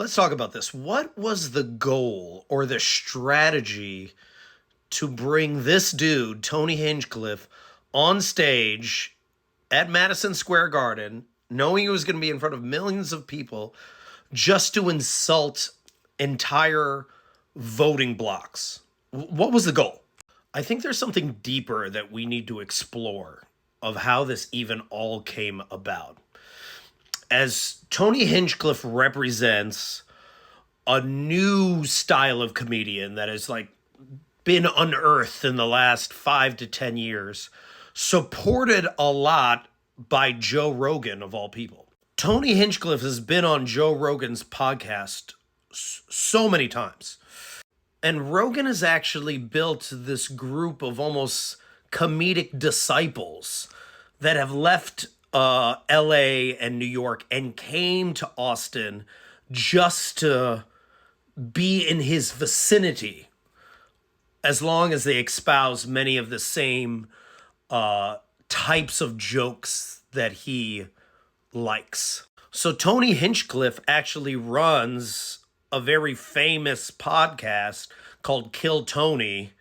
Let's talk about this. What was the goal or the strategy to bring this dude, Tony Hinchcliffe, on stage at Madison Square Garden, knowing he was going to be in front of millions of people, just to insult entire voting blocks? What was the goal? I think there's something deeper that we need to explore of how this even all came about. As Tony Hinchcliffe represents a new style of comedian that has been unearthed in the last 5 to 10 years, supported a lot by Joe Rogan of all people. Tony Hinchcliffe has been on Joe Rogan's podcast so many times. And Rogan has actually built this group of almost comedic disciples that have left LA and New York and came to Austin just to be in his vicinity, as long as they espouse many of the same types of jokes that he likes. So Tony Hinchcliffe actually runs a very famous podcast called Kill Tony,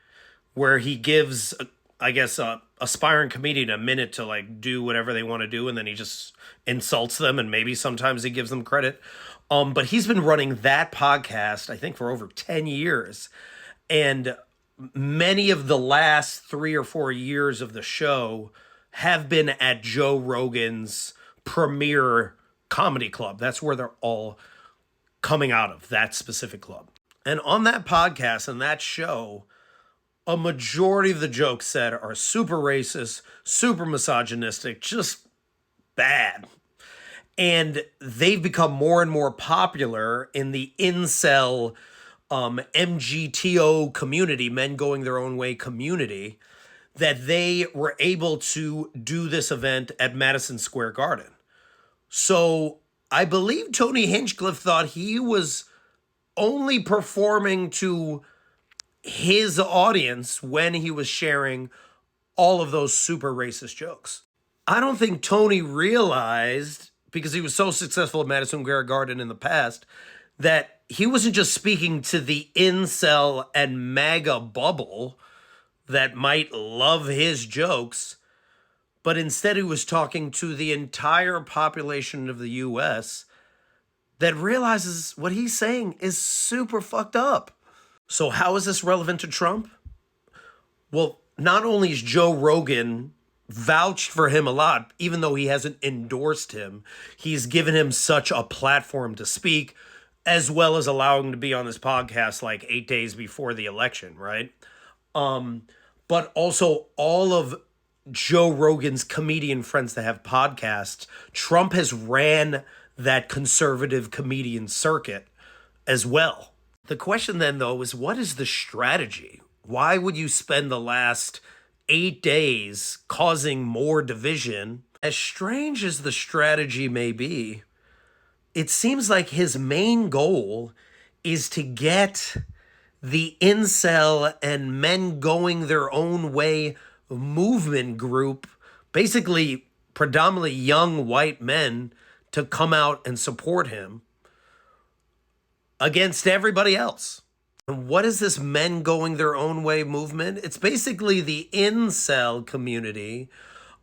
where he gives, a aspiring comedian a minute to do whatever they want to do, and then he just insults them, and maybe sometimes he gives them credit. But he's been running that podcast, I think, for over 10 years. And many of the last 3 or 4 years of the show have been at Joe Rogan's premier comedy club. That's where they're all coming out of, that specific club. And on that podcast and that show, a majority of the jokes said are super racist, super misogynistic, just bad. And they've become more and more popular in the INCEL MGTOW community, men going their own way community, that they were able to do this event at Madison Square Garden. So I believe Tony Hinchcliffe thought he was only performing to his audience when he was sharing all of those super racist jokes. I don't think Tony realized, because he was so successful at Madison Square Garden in the past, that he wasn't just speaking to the incel and MAGA bubble that might love his jokes, but instead he was talking to the entire population of the US that realizes what he's saying is super fucked up. So how is this relevant to Trump? Well, not only is Joe Rogan vouched for him a lot, even though he hasn't endorsed him, he's given him such a platform to speak, as well as allowing him to be on this podcast 8 days before the election, right? But also all of Joe Rogan's comedian friends that have podcasts, Trump has ran that conservative comedian circuit as well. The question then, though, is what is the strategy? Why would you spend the last 8 days causing more division? As strange as the strategy may be, it seems like his main goal is to get the incel and men going their own way movement group, basically predominantly young white men, to come out and support him against everybody else. And what is this men going their own way movement? It's basically the incel community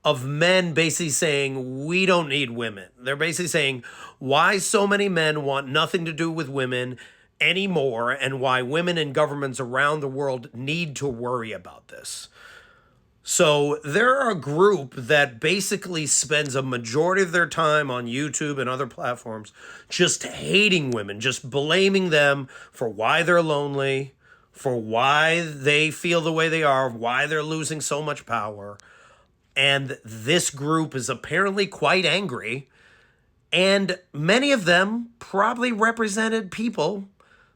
of men basically saying, we don't need women. They're basically saying why so many men want nothing to do with women anymore, and why women in governments around the world need to worry about this. So they're a group that basically spends a majority of their time on YouTube and other platforms just hating women, just blaming them for why they're lonely, for why they feel the way they are, why they're losing so much power. And this group is apparently quite angry, and many of them probably represented people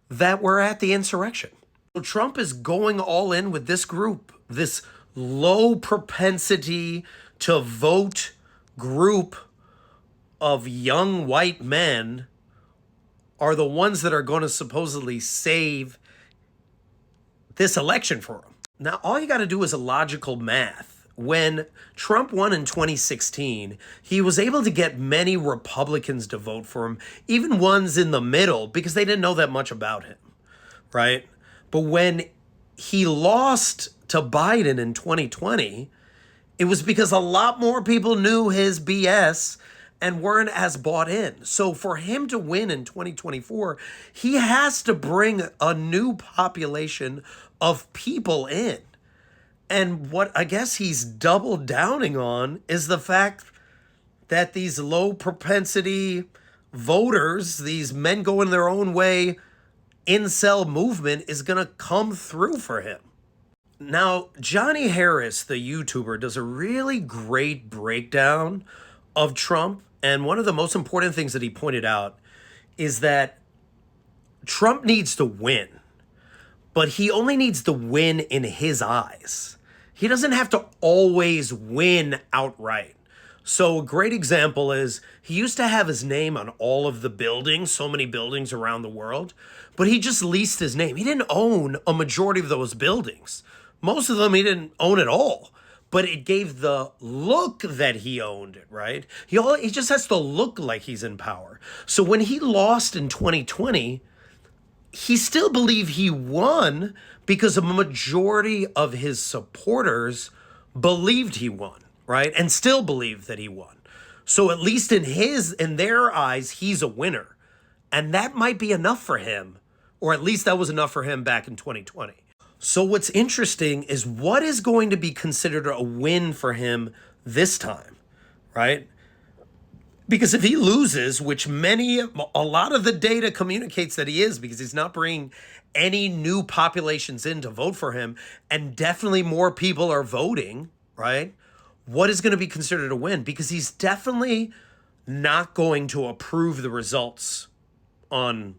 that were at the insurrection. So Trump is going all in with this group, this low propensity to vote group of young white men are the ones that are going to supposedly save this election for him. Now, all you got to do is a logical math. When Trump won in 2016, he was able to get many Republicans to vote for him, even ones in the middle, because they didn't know that much about him, right? But when he lost to Biden in 2020, it was because a lot more people knew his BS and weren't as bought in. So for him to win in 2024, he has to bring a new population of people in. And what I guess he's double downing on is the fact that these low propensity voters, these men going their own way, INCEL movement is going to come through for him. Now, Johnny Harris, the YouTuber, does a really great breakdown of Trump. And one of the most important things that he pointed out is that Trump needs to win, but he only needs to win in his eyes. He doesn't have to always win outright. So a great example is he used to have his name on all of the buildings, so many buildings around the world, but he just leased his name. He didn't own a majority of those buildings. Most of them he didn't own at all, but it gave the look that he owned it, right? He just has to look like he's in power. So when he lost in 2020, he still believed he won because a majority of his supporters believed he won, right? And still believe that he won. So at least in their eyes, he's a winner. And that might be enough for him, or at least that was enough for him back in 2020. So what's interesting is what is going to be considered a win for him this time, right? Because if he loses, which a lot of the data communicates that he is, because he's not bringing any new populations in to vote for him, and definitely more people are voting, right? What is going to be considered a win? Because he's definitely not going to approve the results on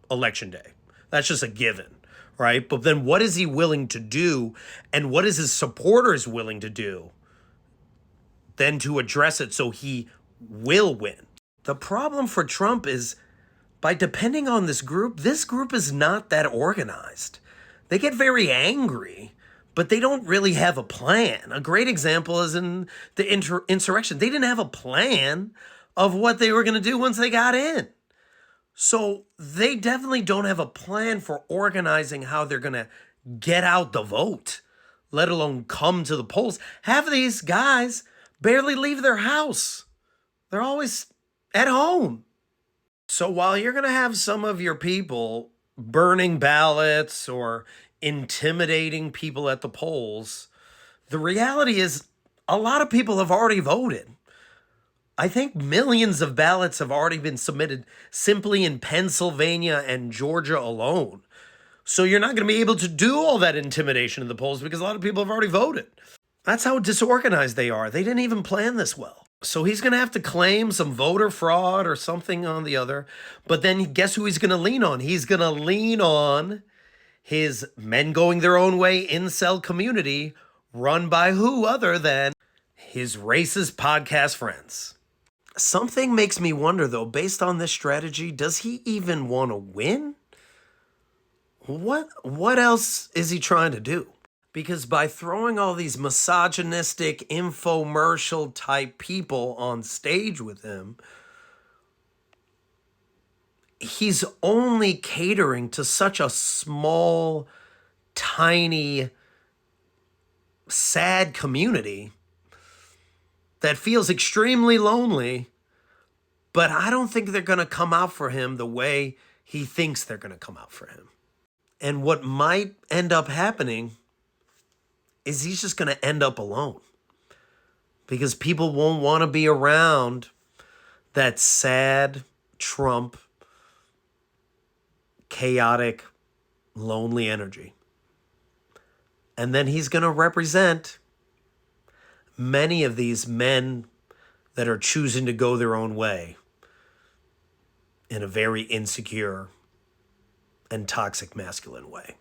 election day. That's just a given, right? But then what is he willing to do, and what is his supporters willing to do then to address it so he will win? The problem for Trump is by depending on this group is not that organized. They get very angry, but they don't really have a plan. A great example is in the insurrection. They didn't have a plan of what they were going to do once they got in. So they definitely don't have a plan for organizing how they're going to get out the vote, let alone come to the polls. Half of these guys barely leave their house. They're always at home. So while you're going to have some of your people burning ballots or intimidating people at the polls, the reality is a lot of people have already voted. I think millions of ballots have already been submitted simply in Pennsylvania and Georgia alone. So you're not going to be able to do all that intimidation in the polls because a lot of people have already voted. That's how disorganized they are. They didn't even plan this well. So he's going to have to claim some voter fraud or something on the other. But then guess who he's going to lean on? He's going to lean on his men going their own way incel community run by who other than his racist podcast friends. Something makes me wonder, though, based on this strategy, does he even want to win? What else is he trying to do? Because by throwing all these misogynistic infomercial type people on stage with him, he's only catering to such a small, tiny, sad community that feels extremely lonely, but I don't think they're going to come out for him the way he thinks they're going to come out for him. And what might end up happening is he's just going to end up alone because people won't want to be around that sad Trump, chaotic, lonely energy. And then he's going to represent many of these men that are choosing to go their own way in a very insecure and toxic masculine way.